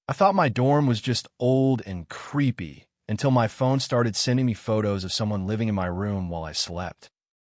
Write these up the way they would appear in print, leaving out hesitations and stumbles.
I thought my dorm was just old and creepy until my phone started sending me photos of someone living in my room while I slept.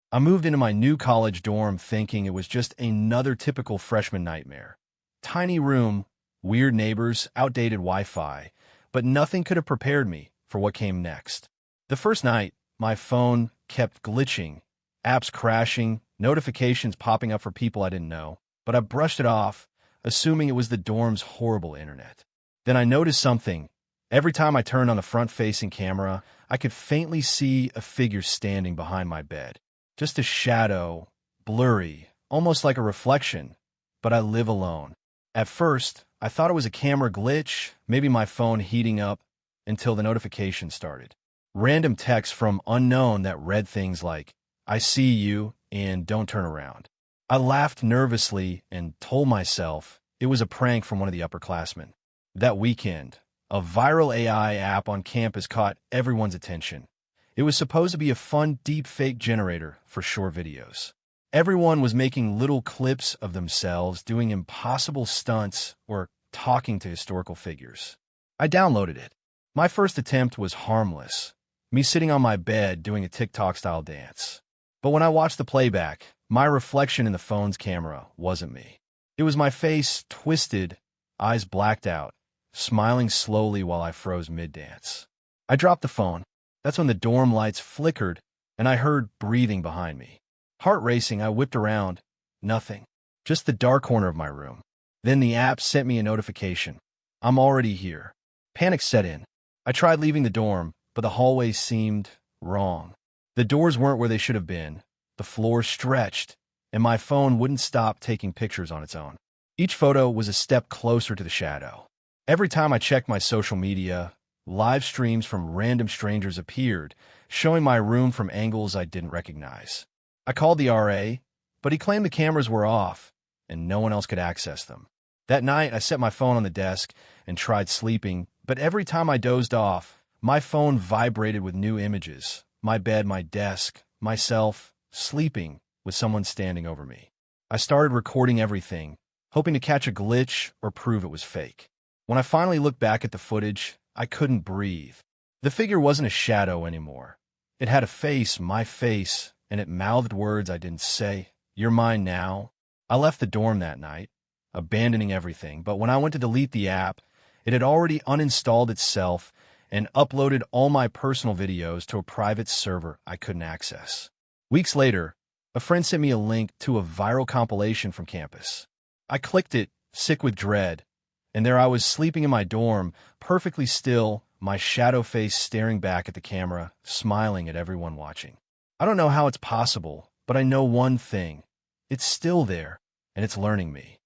I moved into my new college dorm thinking it was just another typical freshman nightmare. Tiny room, weird neighbors, outdated Wi-Fi, but nothing could have prepared me for what came next. The first night, my phone kept glitching, apps crashing, notifications popping up for people I didn't know, but I brushed it off, assuming it was the dorm's horrible internet. Then I noticed something. Every time I turned on the front-facing camera, I could faintly see a figure standing behind my bed. Just a shadow, blurry, almost like a reflection, but I live alone. At first, I thought it was a camera glitch, maybe my phone heating up, until the notification started. Random texts from unknown that read things like, "I see you," and "Don't turn around." I laughed nervously and told myself it was a prank from one of the upperclassmen. That weekend, a viral AI app on campus caught everyone's attention. It was supposed to be a fun deepfake generator for short videos. Everyone was making little clips of themselves doing impossible stunts or talking to historical figures. I downloaded it. My first attempt was harmless, me sitting on my bed doing a TikTok-style dance. But when I watched the playback, my reflection in the phone's camera wasn't me. It was my face twisted, eyes blacked out, smiling slowly while I froze mid-dance. I dropped the phone. That's when the dorm lights flickered, and I heard breathing behind me. Heart racing, I whipped around. Nothing. Just the dark corner of my room. Then the app sent me a notification. I'm already here. Panic set in. I tried leaving the dorm, but the hallway seemed wrong. The doors weren't where they should have been. The floor stretched, and my phone wouldn't stop taking pictures on its own. Each photo was a step closer to the shadow. Every time I checked my social media, live streams from random strangers appeared, showing my room from angles I didn't recognize. I called the RA, but he claimed the cameras were off, and no one else could access them. That night, I set my phone on the desk and tried sleeping, but every time I dozed off, my phone vibrated with new images. My bed, my desk, myself, sleeping with someone standing over me. I started recording everything, hoping to catch a glitch or prove it was fake. When I finally looked back at the footage, I couldn't breathe. The figure wasn't a shadow anymore. It had a face, my face, and it mouthed words I didn't say. "You're mine now." I left the dorm that night, abandoning everything, but when I went to delete the app, it had already uninstalled itself and uploaded all my personal videos to a private server I couldn't access. Weeks later, a friend sent me a link to a viral compilation from campus. I clicked it, sick with dread, and there I was sleeping in my dorm, perfectly still, my shadow face staring back at the camera, smiling at everyone watching. I don't know how it's possible, but I know one thing. It's still there, and it's learning me.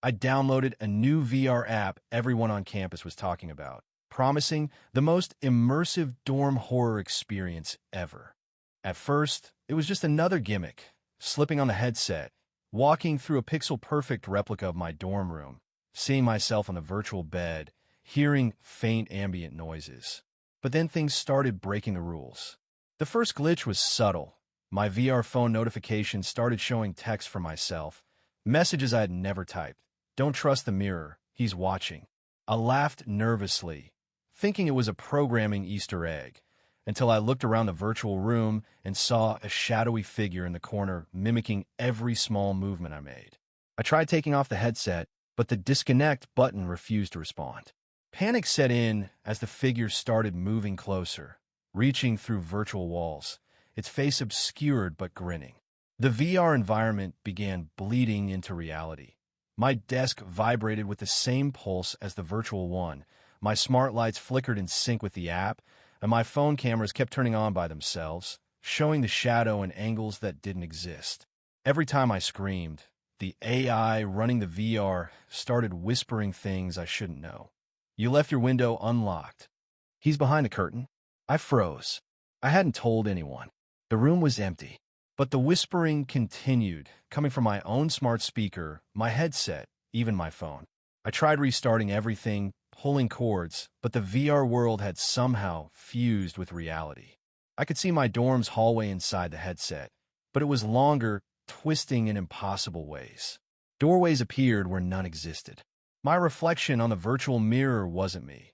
I downloaded a new VR app everyone on campus was talking about, promising the most immersive dorm horror experience ever. At first, it was just another gimmick, slipping on the headset, walking through a pixel-perfect replica of my dorm room, seeing myself on the virtual bed, hearing faint ambient noises. But then things started breaking the rules. The first glitch was subtle. My VR phone notifications started showing text for myself, messages I had never typed. "Don't trust the mirror, he's watching." I laughed nervously, thinking it was a programming Easter egg, until I looked around the virtual room and saw a shadowy figure in the corner mimicking every small movement I made. I tried taking off the headset, but the disconnect button refused to respond. Panic set in as the figure started moving closer, reaching through virtual walls, its face obscured but grinning. The VR environment began bleeding into reality. My desk vibrated with the same pulse as the virtual one, my smart lights flickered in sync with the app, and my phone cameras kept turning on by themselves, showing the shadow and angles that didn't exist. Every time I screamed, the AI running the VR started whispering things I shouldn't know. "You left your window unlocked. He's behind the curtain." I froze. I hadn't told anyone. The room was empty. But the whispering continued, coming from my own smart speaker, my headset, even my phone. I tried restarting everything, pulling cords, but the VR world had somehow fused with reality. I could see my dorm's hallway inside the headset, but it was longer, twisting in impossible ways. Doorways appeared where none existed. My reflection on the virtual mirror wasn't me.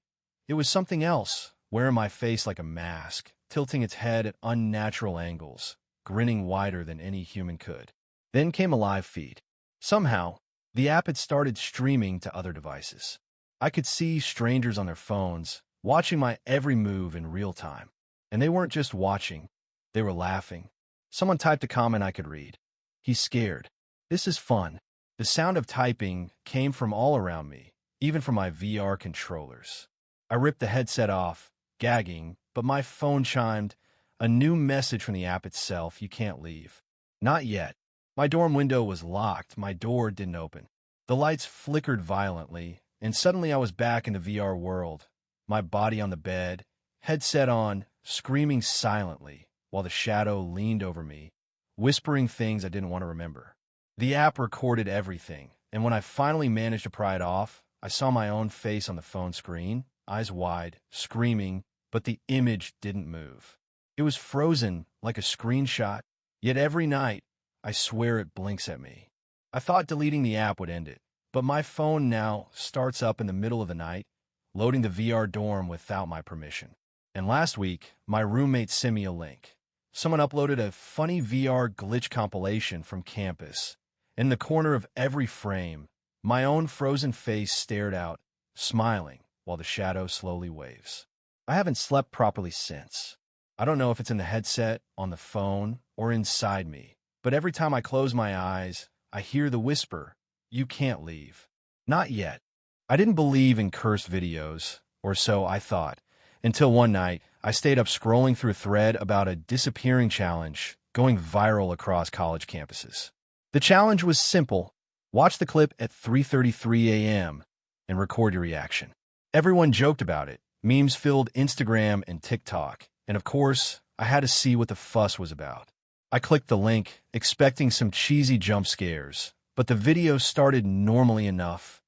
It was something else, wearing my face like a mask, tilting its head at unnatural angles, grinning wider than any human could. Then came a live feed. Somehow, the app had started streaming to other devices. I could see strangers on their phones, watching my every move in real time. And they weren't just watching, they were laughing. Someone typed a comment I could read. "He's scared. This is fun." The sound of typing came from all around me, even from my VR controllers. I ripped the headset off, gagging, but my phone chimed, a new message from the app itself: "You can't leave." Not yet. My dorm window was locked, my door didn't open. The lights flickered violently, and suddenly I was back in the VR world, my body on the bed, headset on, screaming silently, while the shadow leaned over me, whispering things I didn't want to remember. The app recorded everything, and when I finally managed to pry it off, I saw my own face on the phone screen, eyes wide, screaming, but the image didn't move. It was frozen, like a screenshot, yet every night, I swear it blinks at me. I thought deleting the app would end it, but my phone now starts up in the middle of the night, loading the VR dorm without my permission. And last week, my roommate sent me a link. Someone uploaded a funny VR glitch compilation from campus. In the corner of every frame, my own frozen face stared out, smiling, while the shadow slowly waves. I haven't slept properly since. I don't know if it's in the headset, on the phone, or inside me, but every time I close my eyes, I hear the whisper, "You can't leave." Not yet. I didn't believe in cursed videos, or so I thought, until one night, I stayed up scrolling through a thread about a disappearing challenge going viral across college campuses. The challenge was simple. Watch the clip at 3:33 a.m. and record your reaction. Everyone joked about it. Memes filled Instagram and TikTok. And of course, I had to see what the fuss was about. I clicked the link, expecting some cheesy jump scares, but the video started normally enough.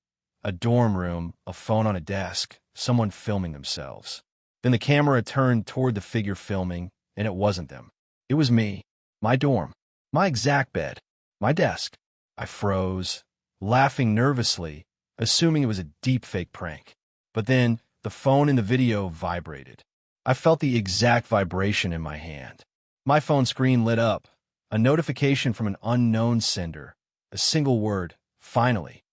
A dorm room, a phone on a desk, someone filming themselves. Then the camera turned toward the figure filming, and it wasn't them. It was me, my dorm, my exact bed, my desk. I froze, laughing nervously, assuming it was a deepfake prank. But then, the phone in the video vibrated. I felt the exact vibration in my hand. My phone screen lit up, a notification from an unknown sender, a single word, "Finally."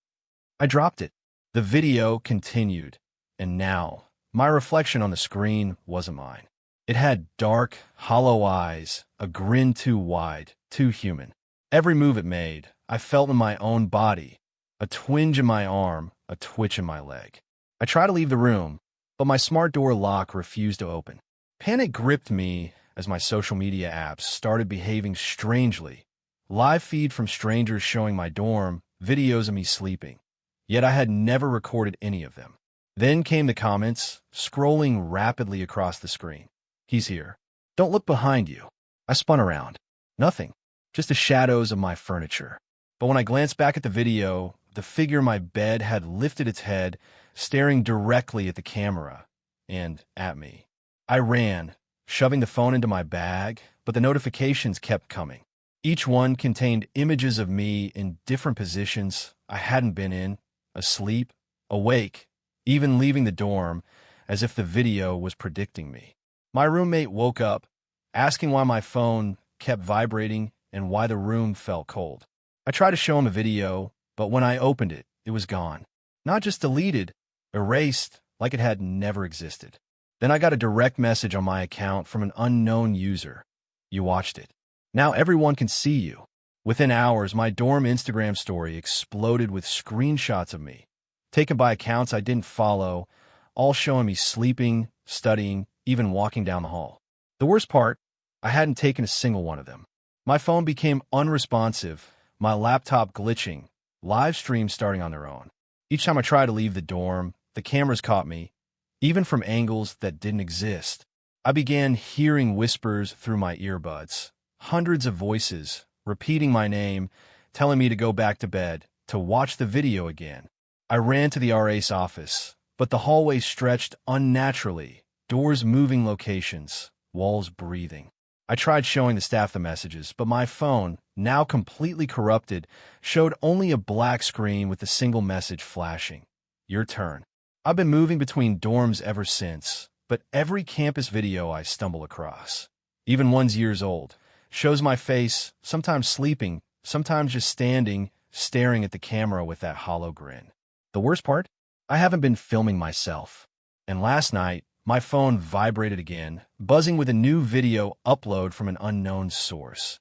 I dropped it. The video continued, and now, my reflection on the screen wasn't mine. It had dark, hollow eyes, a grin too wide, too human. Every move it made, I felt in my own body, a twinge in my arm, a twitch in my leg. I tried to leave the room, but my smart door lock refused to open. Panic gripped me as my social media apps started behaving strangely. Live feed from strangers showing my dorm, videos of me sleeping. Yet I had never recorded any of them. Then came the comments, scrolling rapidly across the screen. "He's here. Don't look behind you." I spun around. Nothing. Just the shadows of my furniture. But when I glanced back at the video, the figure in my bed had lifted its head, staring directly at the camera and at me. I ran, shoving the phone into my bag, but the notifications kept coming. Each one contained images of me in different positions I hadn't been in, asleep, awake, even leaving the dorm, as if the video was predicting me. My roommate woke up, asking why my phone kept vibrating and why the room felt cold. I tried to show him a video, but when I opened it, it was gone. Not just deleted, erased, like it had never existed. Then I got a direct message on my account from an unknown user. "You watched it. Now everyone can see you." Within hours, my dorm Instagram story exploded with screenshots of me, taken by accounts I didn't follow, all showing me sleeping, studying, even walking down the hall. The worst part, I hadn't taken a single one of them. My phone became unresponsive, my laptop glitching, live streams starting on their own. Each time I tried to leave the dorm, the cameras caught me, even from angles that didn't exist. I began hearing whispers through my earbuds, hundreds of voices, repeating my name, telling me to go back to bed, to watch the video again. I ran to the RA's office, but the hallway stretched unnaturally, doors moving locations, walls breathing. I tried showing the staff the messages, but my phone, now completely corrupted, showed only a black screen with a single message flashing. Your turn. I've been moving between dorms ever since, but every campus video I stumble across, even one's years old, shows my face, sometimes sleeping, sometimes just standing, staring at the camera with that hollow grin. The worst part? I haven't been filming myself. And last night, my phone vibrated again, buzzing with a new video upload from an unknown source.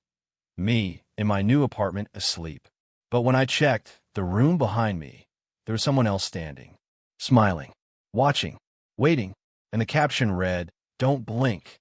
Me, in my new apartment, asleep. But when I checked, the room behind me, there was someone else standing, smiling, watching, waiting, and the caption read, "Don't blink.